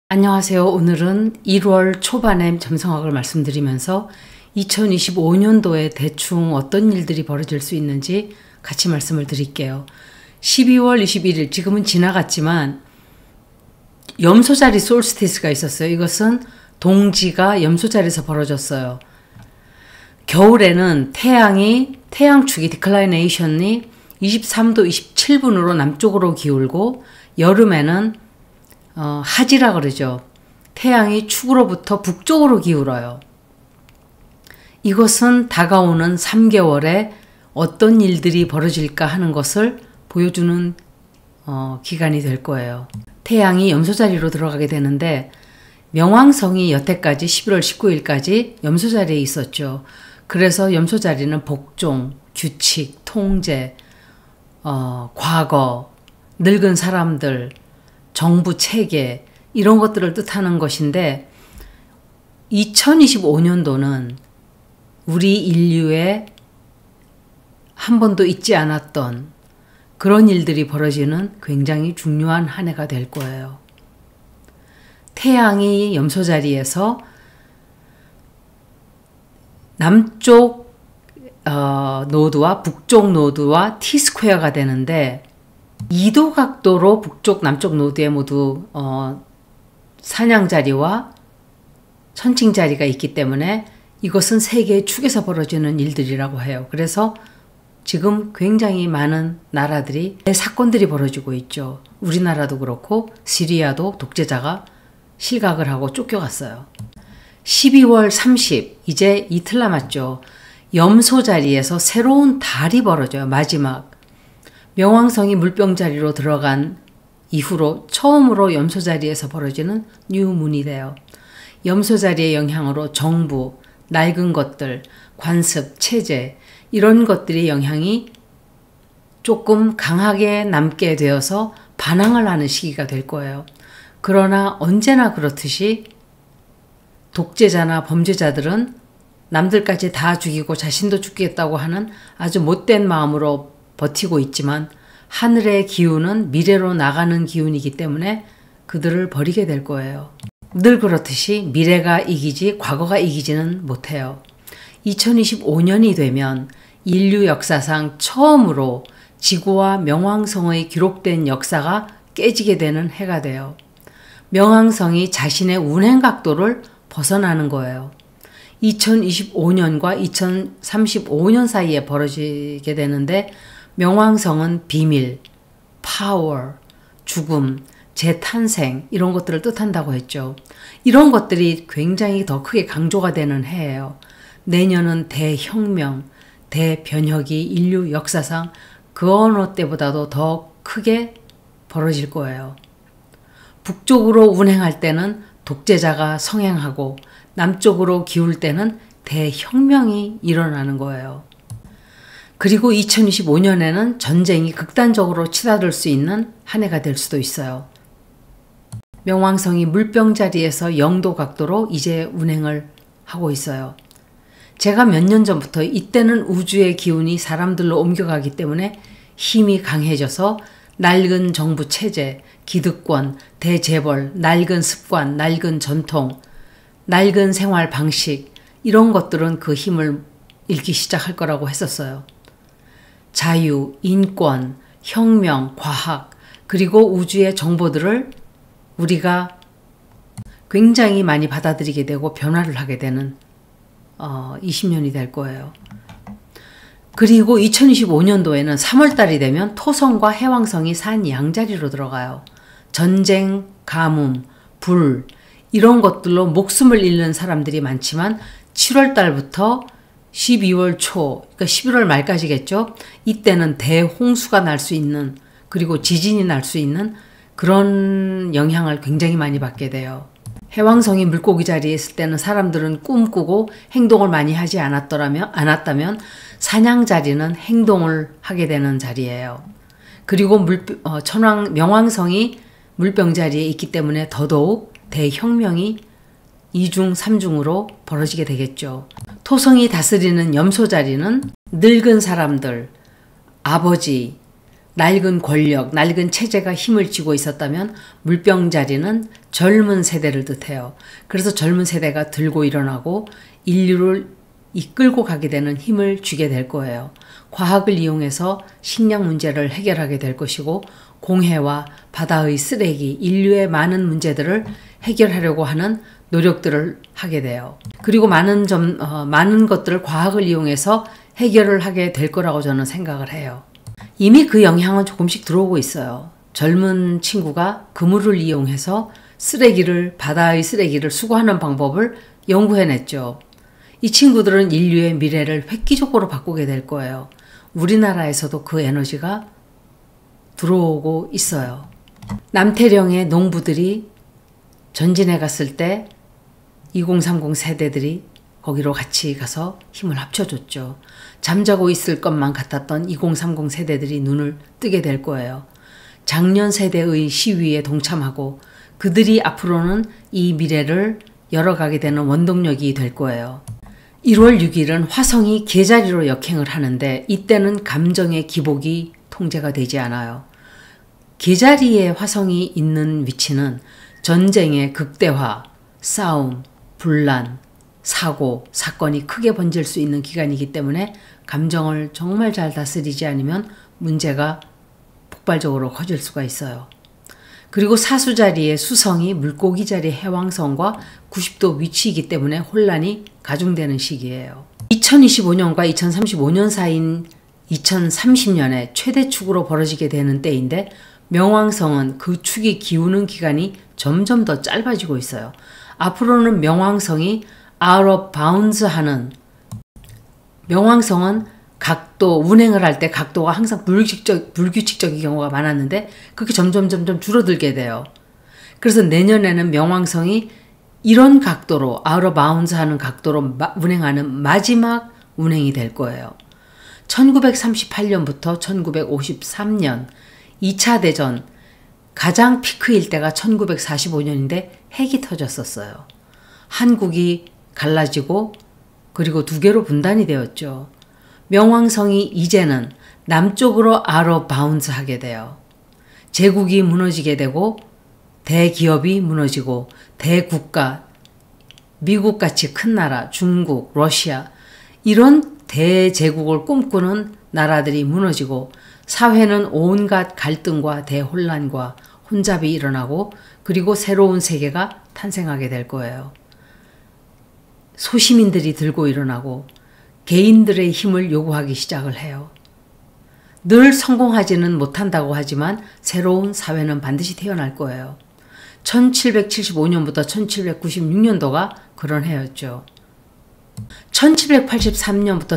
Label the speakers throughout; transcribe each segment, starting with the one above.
Speaker 1: 안녕하세요. 오늘은 1월 초반의 점성학을 말씀드리면서 2025년도에 대충 어떤 일들이 벌어질 수 있는지 같이 말씀을 드릴게요. 12월 21일, 지금은 지나갔지만 염소자리 솔스티스가 있었어요. 이것은 동지가 염소자리에서 벌어졌어요. 겨울에는 태양축이 디클라이네이션이 23도 27분으로 남쪽으로 기울고, 여름에는 하지라 그러죠. 태양이 축으로부터 북쪽으로 기울어요. 이것은 다가오는 3개월에 어떤 일들이 벌어질까 하는 것을 보여주는 기간이 될 거예요. 태양이 염소자리로 들어가게 되는데, 명왕성이 여태까지 11월 19일까지 염소자리에 있었죠. 그래서 염소자리는 복종, 규칙, 통제, 과거, 늙은 사람들, 정부 체계, 이런 것들을 뜻하는 것인데, 2025년도는 우리 인류에 한 번도 있지 않았던 그런 일들이 벌어지는 굉장히 중요한 한 해가 될 거예요. 태양이 염소자리에서 남쪽 노드와 북쪽 노드와 T-스퀘어가 되는데, 2도 각도로 북쪽 남쪽 노드에 모두 사냥자리와 천칭자리가 있기 때문에 이것은 세계의 축에서 벌어지는 일들이라고 해요. 그래서 지금 굉장히 많은 나라들이 사건들이 벌어지고 있죠. 우리나라도 그렇고 시리아도 독재자가 실각을 하고 쫓겨갔어요. 12월 30, 이제 이틀 남았죠. 염소자리에서 새로운 달이 벌어져요. 마지막. 명왕성이 물병자리로 들어간 이후로 처음으로 염소자리에서 벌어지는 뉴문이 돼요. 염소자리의 영향으로 정부, 낡은 것들, 관습, 체제, 이런 것들의 영향이 조금 강하게 남게 되어서 반항을 하는 시기가 될 거예요. 그러나 언제나 그렇듯이 독재자나 범죄자들은 남들까지 다 죽이고 자신도 죽겠다고 하는 아주 못된 마음으로 버티고 있지만, 하늘의 기운은 미래로 나가는 기운이기 때문에 그들을 버리게 될 거예요. 늘 그렇듯이 미래가 이기지 과거가 이기지는 못해요. 2025년이 되면 인류 역사상 처음으로 지구와 명왕성의 기록된 역사가 깨지게 되는 해가 돼요. 명왕성이 자신의 운행 각도를 벗어나는 거예요. 2025년과 2035년 사이에 벌어지게 되는데, 명왕성은 비밀, 파워, 죽음, 재탄생, 이런 것들을 뜻한다고 했죠. 이런 것들이 굉장히 더 크게 강조가 되는 해예요. 내년은 대혁명, 대변혁이 인류 역사상 그 어느 때보다도 더 크게 벌어질 거예요. 북쪽으로 운행할 때는 독재자가 성행하고, 남쪽으로 기울 때는 대혁명이 일어나는 거예요. 그리고 2025년에는 전쟁이 극단적으로 치닫을 수 있는 한 해가 될 수도 있어요. 명왕성이 물병자리에서 0도 각도로 이제 운행을 하고 있어요. 제가 몇 년 전부터 이때는 우주의 기운이 사람들로 옮겨가기 때문에 힘이 강해져서 낡은 정부 체제, 기득권, 대재벌, 낡은 습관, 낡은 전통, 낡은 생활 방식, 이런 것들은 그 힘을 잃기 시작할 거라고 했었어요. 자유, 인권, 혁명, 과학, 그리고 우주의 정보들을 우리가 굉장히 많이 받아들이게 되고 변화를 하게 되는 20년이 될 거예요. 그리고 2025년도에는 3월달이 되면 토성과 해왕성이 산 양자리로 들어가요. 전쟁, 가뭄, 불, 이런 것들로 목숨을 잃는 사람들이 많지만 7월달부터 12월 초, 그러니까 11월 말까지겠죠. 이때는 대홍수가 날 수 있는, 그리고 지진이 날 수 있는 그런 영향을 굉장히 많이 받게 돼요. 해왕성이 물고기 자리에 있을 때는 사람들은 꿈꾸고 행동을 많이 하지 않았다면 사냥 자리는 행동을 하게 되는 자리예요. 그리고 명왕성이 물병 자리에 있기 때문에 더더욱 대혁명이 2중, 3중으로 벌어지게 되겠죠. 토성이 다스리는 염소자리는 늙은 사람들, 아버지, 낡은 권력, 낡은 체제가 힘을 쥐고 있었다면 물병자리는 젊은 세대를 뜻해요. 그래서 젊은 세대가 들고 일어나고 인류를 이끌고 가게 되는 힘을 쥐게 될 거예요. 과학을 이용해서 식량 문제를 해결하게 될 것이고 공해와 바다의 쓰레기, 인류의 많은 문제들을 해결하려고 하는 노력들을 하게 돼요. 그리고 많은 것들을 과학을 이용해서 해결을 하게 될 거라고 저는 생각을 해요. 이미 그 영향은 조금씩 들어오고 있어요. 젊은 친구가 그물을 이용해서 바다의 쓰레기를 수거하는 방법을 연구해냈죠. 이 친구들은 인류의 미래를 획기적으로 바꾸게 될 거예요. 우리나라에서도 그 에너지가 들어오고 있어요. 남태령의 농부들이 전진해 갔을 때 2030 세대들이 거기로 같이 가서 힘을 합쳐줬죠. 잠자고 있을 것만 같았던 2030 세대들이 눈을 뜨게 될 거예요. 작년 세대의 시위에 동참하고 그들이 앞으로는 이 미래를 열어가게 되는 원동력이 될 거예요. 1월 6일은 화성이 개자리로 역행을 하는데 이때는 감정의 기복이 통제가 되지 않아요. 개자리에 화성이 있는 위치는 전쟁의 극대화, 싸움, 분란, 사고, 사건이 크게 번질 수 있는 기간이기 때문에 감정을 정말 잘 다스리지 않으면 문제가 폭발적으로 커질 수가 있어요. 그리고 사수자리의 수성이 물고기 자리 해왕성과 90도 위치이기 때문에 혼란이 가중되는 시기예요. 2025년과 2035년 사이인 2030년에 최대축으로 벌어지게 되는 때인데 명왕성은 그 축이 기우는 기간이 점점 더 짧아지고 있어요. 앞으로는 명왕성이 out of bounds 하는, 명왕성은 각도, 운행을 할 때 각도가 항상 불규칙적인 경우가 많았는데 그게 점점 줄어들게 돼요. 그래서 내년에는 명왕성이 이런 각도로, out of bounds 하는 각도로 운행하는 마지막 운행이 될 거예요. 1938년부터 1953년 2차 대전 가장 피크일 때가 1945년인데 핵이 터졌었어요. 한국이 갈라지고 그리고 두 개로 분단이 되었죠. 명왕성이 이제는 남쪽으로 out of bounds 하게 돼요. 제국이 무너지게 되고 대기업이 무너지고 대국가, 미국같이 큰 나라, 중국, 러시아 이런 대제국을 꿈꾸는 나라들이 무너지고 사회는 온갖 갈등과 대혼란과 혼잡이 일어나고 그리고 새로운 세계가 탄생하게 될 거예요. 소시민들이 들고 일어나고 개인들의 힘을 요구하기 시작을 해요. 늘 성공하지는 못한다고 하지만 새로운 사회는 반드시 태어날 거예요. 1775년부터 1796년도가 그런 해였죠. 1783년부터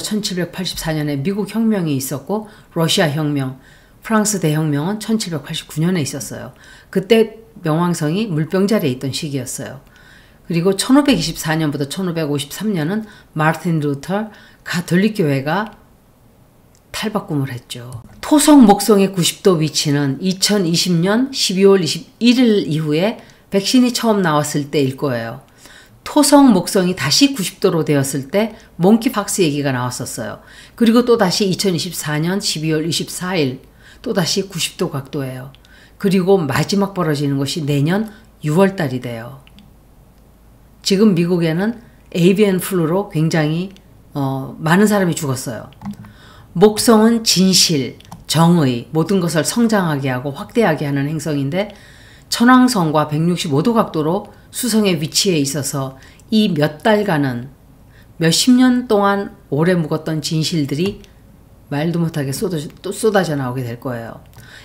Speaker 1: 1784년에 미국 혁명이 있었고 러시아 혁명, 프랑스 대혁명은 1789년에 있었어요. 그때 명왕성이 물병자리에 있던 시기였어요. 그리고 1524년부터 1553년은 마르틴 루터 가톨릭교회가 탈바꿈을 했죠. 토성 목성의 90도 위치는 2020년 12월 21일 이후에 백신이 처음 나왔을 때일 거예요. 토성 목성이 다시 90도로 되었을 때 몽키팍스 얘기가 나왔었어요. 그리고 또다시 2024년 12월 24일 또다시 90도 각도예요. 그리고 마지막 벌어지는 것이 내년 6월 달이 돼요. 지금 미국에는 에이비언 플루로 굉장히 많은 사람이 죽었어요. 목성은 진실, 정의, 모든 것을 성장하게 하고 확대하게 하는 행성인데 천왕성과 165도 각도로 수성의 위치에 있어서 이 몇 달간은 몇십 년 동안 오래 묵었던 진실들이 말도 못하게 쏟아져 나오게 될 거예요.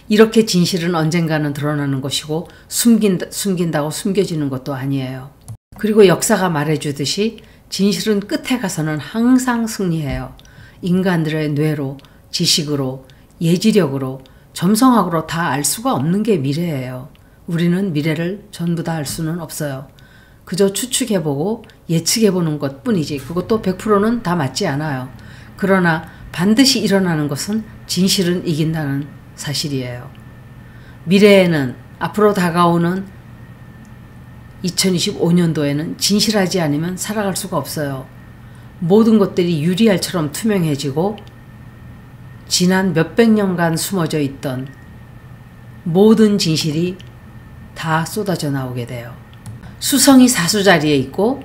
Speaker 1: 이렇게 진실은 언젠가는 드러나는 것이고 숨긴다고 숨겨지는 것도 아니에요. 그리고 역사가 말해주듯이 진실은 끝에 가서는 항상 승리해요. 인간들의 뇌로, 지식으로, 예지력으로, 점성학으로 다 알 수가 없는 게 미래예요. 우리는 미래를 전부 다 알 수는 없어요. 그저 추측해보고 예측해보는 것 뿐이지 그것도 100%는 다 맞지 않아요. 그러나 반드시 일어나는 것은 진실은 이긴다는 사실이에요. 미래에는 앞으로 다가오는 2025년도에는 진실하지 않으면 살아갈 수가 없어요. 모든 것들이 유리알처럼 투명해지고 지난 몇백 년간 숨어져 있던 모든 진실이 다 쏟아져 나오게 돼요. 수성이 사수자리에 있고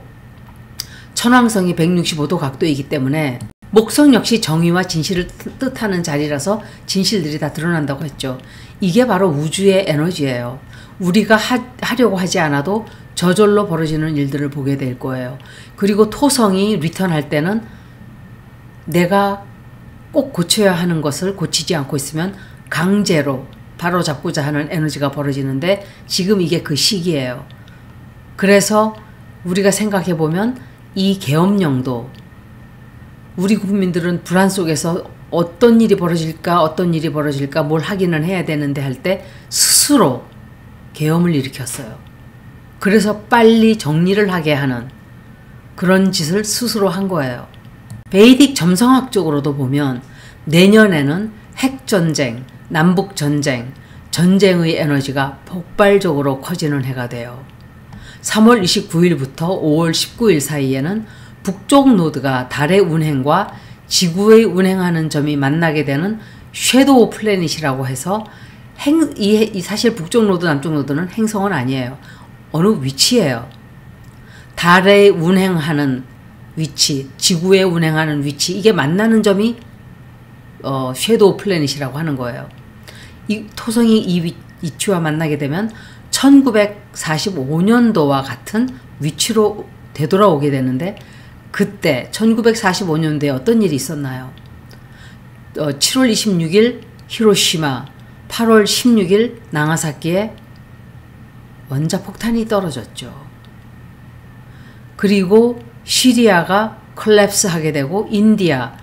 Speaker 1: 천왕성이 165도 각도이기 때문에 목성 역시 정의와 진실을 뜻하는 자리라서 진실들이 다 드러난다고 했죠. 이게 바로 우주의 에너지예요. 우리가 하려고 하지 않아도 저절로 벌어지는 일들을 보게 될 거예요. 그리고 토성이 리턴할 때는 내가 꼭 고쳐야 하는 것을 고치지 않고 있으면 강제로 바로잡고자 하는 에너지가 벌어지는데 지금 이게 그 시기예요. 그래서 우리가 생각해 보면 이 계엄령도 우리 국민들은 불안 속에서 어떤 일이 벌어질까 뭘 하기는 해야 되는데 할 때 스스로 계엄을 일으켰어요. 그래서 빨리 정리를 하게 하는 그런 짓을 스스로 한 거예요. 베이딕 점성학적으로도 보면 내년에는 핵전쟁, 남북전쟁, 전쟁의 에너지가 폭발적으로 커지는 해가 돼요. 3월 29일부터 5월 19일 사이에는 북쪽 노드가 달의 운행과 지구의 운행하는 점이 만나게 되는 섀도우 플래닛이라고 해서 사실 북쪽 노드, 남쪽 노드는 행성은 아니에요. 어느 위치예요. 달에 운행하는 위치, 지구에 운행하는 위치, 이게 만나는 점이 섀도우 플래닛이라고 하는 거예요. 이 토성이 이 위치와 만나게 되면 1945년도와 같은 위치로 되돌아오게 되는데 그때 1945년도에 어떤 일이 있었나요? 7월 26일 히로시마, 8월 16일 나가사키에 원자폭탄이 떨어졌죠. 그리고 시리아가 콜랩스하게 되고 인디아,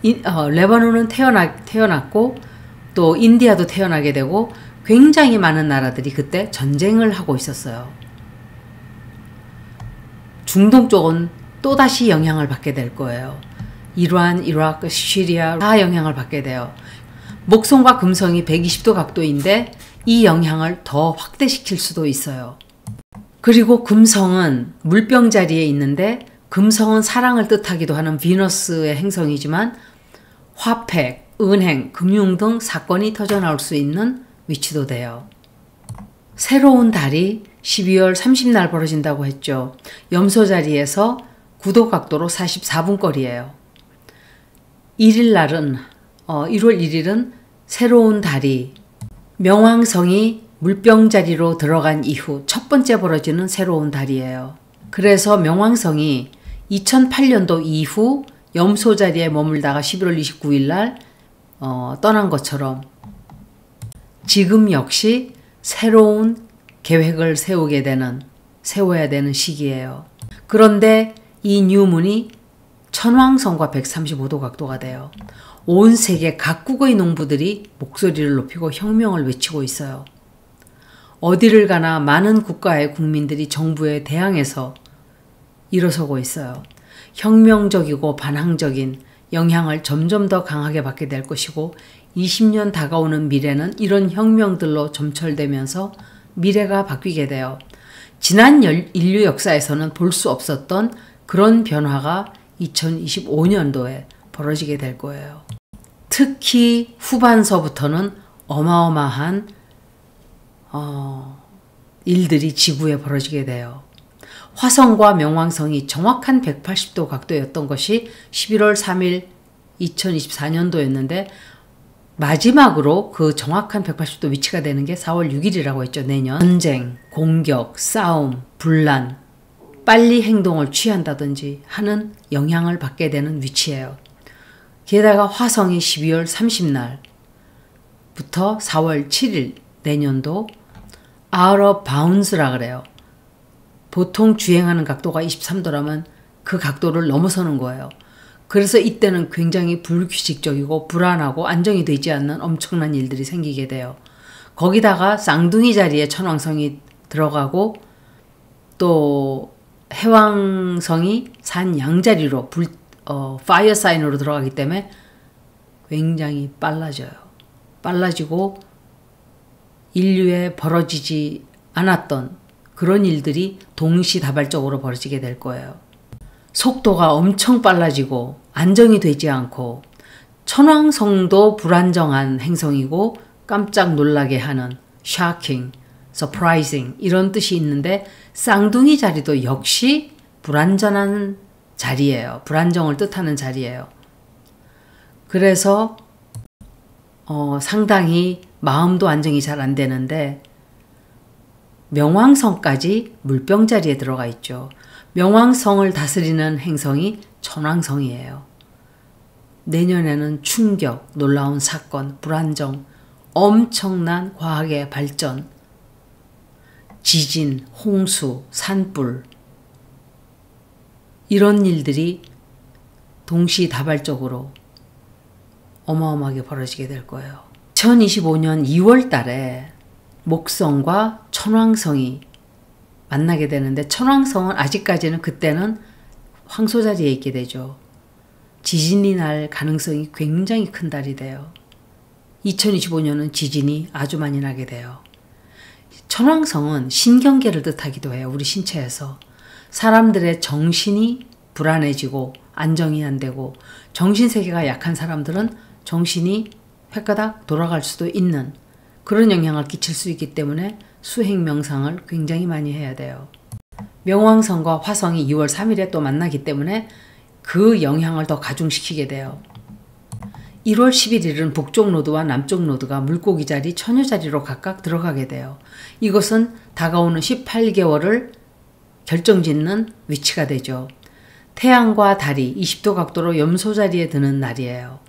Speaker 1: 레바논은 태어났고 또 인디아도 태어나게 되고 굉장히 많은 나라들이 그때 전쟁을 하고 있었어요. 중동 쪽은 또다시 영향을 받게 될 거예요. 이란, 이라크, 시리아 다 영향을 받게 돼요. 목성과 금성이 120도 각도인데 이 영향을 더 확대시킬 수도 있어요. 그리고 금성은 물병 자리에 있는데 금성은 사랑을 뜻하기도 하는 비너스의 행성이지만 화폐, 은행, 금융 등 사건이 터져나올 수 있는 위치도 돼요. 새로운 달이 12월 30날 벌어진다고 했죠. 염소 자리에서 9도 각도로 44분 거리예요. 1월 1일은 새로운 달이 명왕성이 물병 자리로 들어간 이후 첫 번째 벌어지는 새로운 달이에요. 그래서 명왕성이 2008년도 이후 염소 자리에 머물다가 11월 29일 날 떠난 것처럼 지금 역시 새로운 계획을 세워야 되는 시기예요. 그런데 이 뉴문이 천왕성과 135도 각도가 돼요. 온 세계 각국의 농부들이 목소리를 높이고 혁명을 외치고 있어요. 어디를 가나 많은 국가의 국민들이 정부에 대항해서 일어서고 있어요. 혁명적이고 반항적인 영향을 점점 더 강하게 받게 될 것이고 20년 다가오는 미래는 이런 혁명들로 점철되면서 미래가 바뀌게 돼요. 지난 인류 역사에서는 볼 수 없었던 그런 변화가 2025년도에 벌어지게 될 거예요. 특히 후반서부터는 어마어마한 일들이 지구에 벌어지게 돼요. 화성과 명왕성이 정확한 180도 각도였던 것이 11월 3일 2024년도였는데 마지막으로 그 정확한 180도 위치가 되는 게 4월 6일이라고 했죠. 내년. 전쟁, 공격, 싸움, 분란, 빨리 행동을 취한다든지 하는 영향을 받게 되는 위치예요. 게다가 화성이 12월 30날부터 4월 7일 내년도 out of bounds라 그래요. 보통 주행하는 각도가 23도라면 그 각도를 넘어서는 거예요. 그래서 이때는 굉장히 불규칙적이고 불안하고 안정이 되지 않는 엄청난 일들이 생기게 돼요. 거기다가 쌍둥이 자리에 천왕성이 들어가고 또 해왕성이 산 양자리로 파이어 사인으로 들어가기 때문에 굉장히 빨라져요. 빨라지고 인류에 벌어지지 않았던 그런 일들이 동시다발적으로 벌어지게 될 거예요. 속도가 엄청 빨라지고 안정이 되지 않고 천왕성도 불안정한 행성이고 깜짝 놀라게 하는 shocking, surprising 이런 뜻이 있는데 쌍둥이 자리도 역시 불안전한 자리예요. 불안정을 뜻하는 자리예요. 그래서 상당히 마음도 안정이 잘 안 되는데 명왕성까지 물병 자리에 들어가 있죠. 명왕성을 다스리는 행성이 천왕성이에요. 내년에는 충격, 놀라운 사건, 불안정, 엄청난 과학의 발전, 지진, 홍수, 산불 이런 일들이 동시다발적으로 어마어마하게 벌어지게 될 거예요. 2025년 2월 달에 목성과 천왕성이 만나게 되는데 천왕성은 아직까지는 그때는 황소 자리에 있게 되죠. 지진이 날 가능성이 굉장히 큰 달이 돼요. 2025년은 지진이 아주 많이 나게 돼요. 천왕성은 신경계를 뜻하기도 해요. 우리 신체에서. 사람들의 정신이 불안해지고 안정이 안 되고 정신세계가 약한 사람들은 정신이 획가닥 돌아갈 수도 있는 그런 영향을 끼칠 수 있기 때문에 수행 명상을 굉장히 많이 해야 돼요. 명왕성과 화성이 2월 3일에 또 만나기 때문에 그 영향을 더 가중시키게 돼요. 1월 11일은 북쪽 노드와 남쪽 노드가 물고기 자리, 처녀 자리로 각각 들어가게 돼요. 이것은 다가오는 18개월을 결정짓는 위치가 되죠. 태양과 달이 20도 각도로 염소 자리에 드는 날이에요.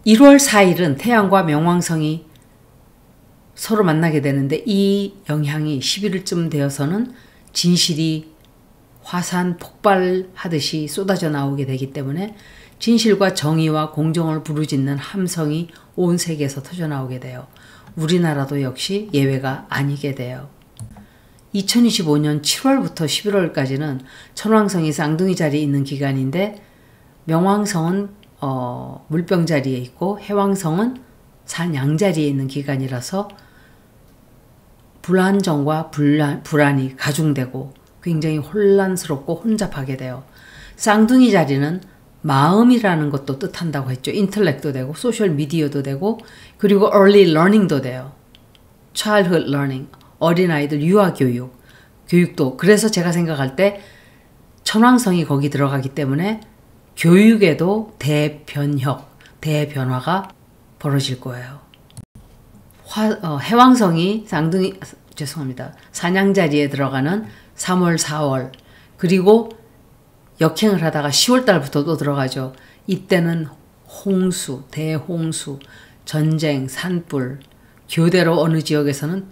Speaker 1: 1월 4일은 태양과 명왕성이 서로 만나게 되는데 이 영향이 11일쯤 되어서는 진실이 화산 폭발하듯이 쏟아져 나오게 되기 때문에 진실과 정의와 공정을 부르짖는 함성이 온 세계에서 터져나오게 돼요. 우리나라도 역시 예외가 아니게 돼요. 2025년 7월부터 11월까지는 천왕성이 쌍둥이 자리에 있는 기간인데 명왕성은 물병 자리에 있고 해왕성은 산양 자리에 있는 기간이라서 불안정과 불안이 가중되고 굉장히 혼란스럽고 혼잡하게 돼요. 쌍둥이 자리는 마음이라는 것도 뜻한다고 했죠. 인텔렉트도 되고 소셜 미디어도 되고 그리고 early learning도 돼요. childhood learning, 어린아이들 유아교육, 교육도. 그래서 제가 생각할 때 천왕성이 거기 들어가기 때문에 교육에도 대변화가 벌어질 거예요. 해왕성이 산양 자리에 들어가는 3월, 4월 그리고 역행을 하다가 10월 달부터 또 들어가죠. 이때는 홍수, 대홍수, 전쟁, 산불, 교대로 어느 지역에서는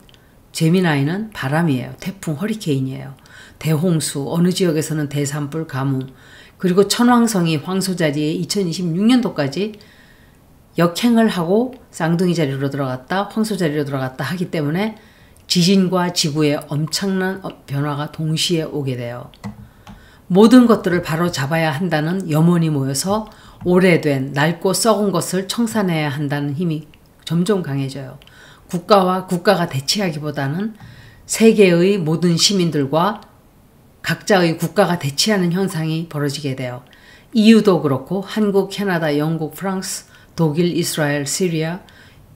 Speaker 1: 제미나이는 바람이에요. 태풍, 허리케인이에요. 대홍수, 어느 지역에서는 대산불, 가뭄. 그리고 천왕성이 황소 자리에 2026년도까지 역행을 하고 쌍둥이 자리로 들어갔다, 황소 자리로 들어갔다 하기 때문에 지진과 지구의 엄청난 변화가 동시에 오게 돼요. 모든 것들을 바로 잡아야 한다는 염원이 모여서 오래된 낡고 썩은 것을 청산해야 한다는 힘이 점점 강해져요. 국가가 대치하기보다는 세계의 모든 시민들과 각자의 국가가 대치하는 현상이 벌어지게 돼요. EU도 그렇고 한국, 캐나다, 영국, 프랑스, 독일, 이스라엘, 시리아,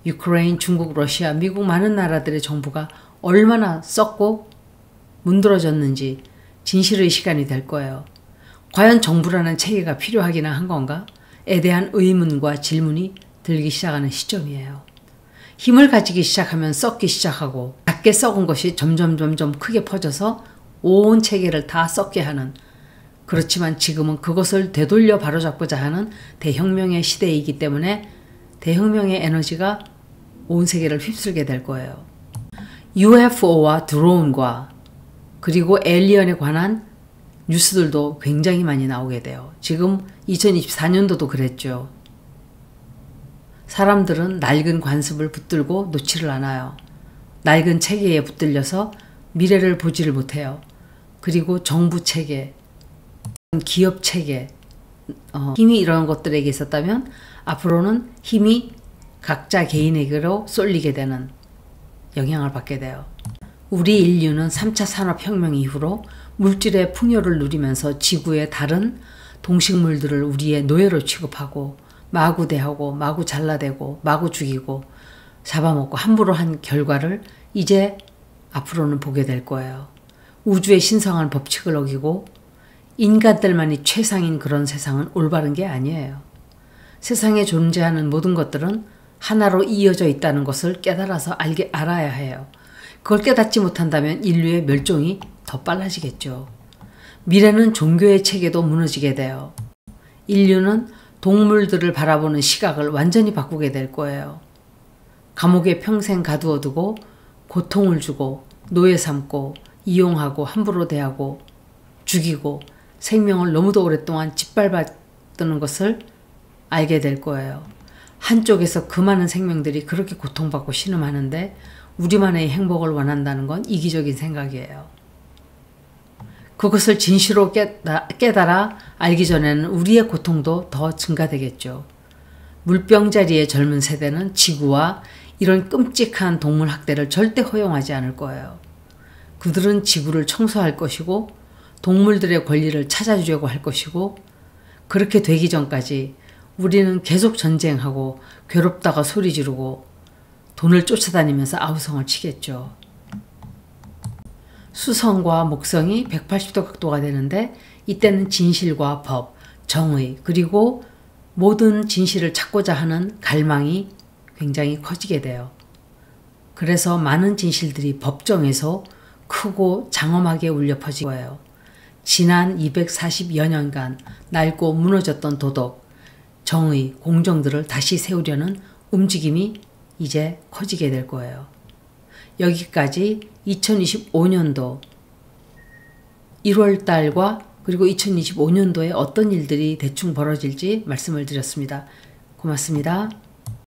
Speaker 1: 유크레인, 중국, 러시아, 미국 많은 나라들의 정부가 얼마나 썩고 문드러졌는지 진실의 시간이 될 거예요. 과연 정부라는 체계가 필요하기나 한 건가?에 대한 의문과 질문이 들기 시작하는 시점이에요. 힘을 가지기 시작하면 썩기 시작하고 작게 썩은 것이 점점 크게 퍼져서 온 체계를 다 썩게 하는, 그렇지만 지금은 그것을 되돌려 바로잡고자 하는 대혁명의 시대이기 때문에 대혁명의 에너지가 온 세계를 휩쓸게 될 거예요. UFO와 드론과 그리고 에일리언에 관한 뉴스들도 굉장히 많이 나오게 돼요. 지금 2024년도도 그랬죠. 사람들은 낡은 관습을 붙들고 놓지를 않아요. 낡은 체계에 붙들려서 미래를 보지를 못해요. 그리고 정부 체계, 기업 체계, 힘이 이런 것들에게 있었다면 앞으로는 힘이 각자 개인에게로 쏠리게 되는 영향을 받게 돼요. 우리 인류는 3차 산업혁명 이후로 물질의 풍요를 누리면서 지구의 다른 동식물들을 우리의 노예로 취급하고 마구 대하고 마구 잘라대고 마구 죽이고 잡아먹고 함부로 한 결과를 이제 앞으로는 보게 될 거예요. 우주의 신성한 법칙을 어기고 인간들만이 최상인 그런 세상은 올바른 게 아니에요. 세상에 존재하는 모든 것들은 하나로 이어져 있다는 것을 깨달아서 알아야 해요. 그걸 깨닫지 못한다면 인류의 멸종이 더 빨라지겠죠. 미래는 종교의 체계도 무너지게 돼요. 인류는 동물들을 바라보는 시각을 완전히 바꾸게 될 거예요. 감옥에 평생 가두어두고 고통을 주고 노예 삼고 이용하고 함부로 대하고 죽이고 생명을 너무도 오랫동안 짓밟았다는 것을 알게 될 거예요. 한쪽에서 그 많은 생명들이 그렇게 고통받고 신음하는데 우리만의 행복을 원한다는 건 이기적인 생각이에요. 그것을 진실로 깨달아 알기 전에는 우리의 고통도 더 증가되겠죠. 물병자리의 젊은 세대는 지구와 이런 끔찍한 동물 학대를 절대 허용하지 않을 거예요. 그들은 지구를 청소할 것이고 동물들의 권리를 찾아주려고 할 것이고 그렇게 되기 전까지 우리는 계속 전쟁하고 괴롭다가 소리 지르고 돈을 쫓아다니면서 아우성을 치겠죠. 수성과 목성이 180도 각도가 되는데 이때는 진실과 법, 정의 그리고 모든 진실을 찾고자 하는 갈망이 굉장히 커지게 돼요. 그래서 많은 진실들이 법정에서 크고 장엄하게 울려 퍼질 거예요. 지난 240여 년간 낡고 무너졌던 도덕, 정의, 공정들을 다시 세우려는 움직임이 이제 커지게 될 거예요. 여기까지 2025년도 1월달과 그리고 2025년도에 어떤 일들이 대충 벌어질지 말씀을 드렸습니다. 고맙습니다.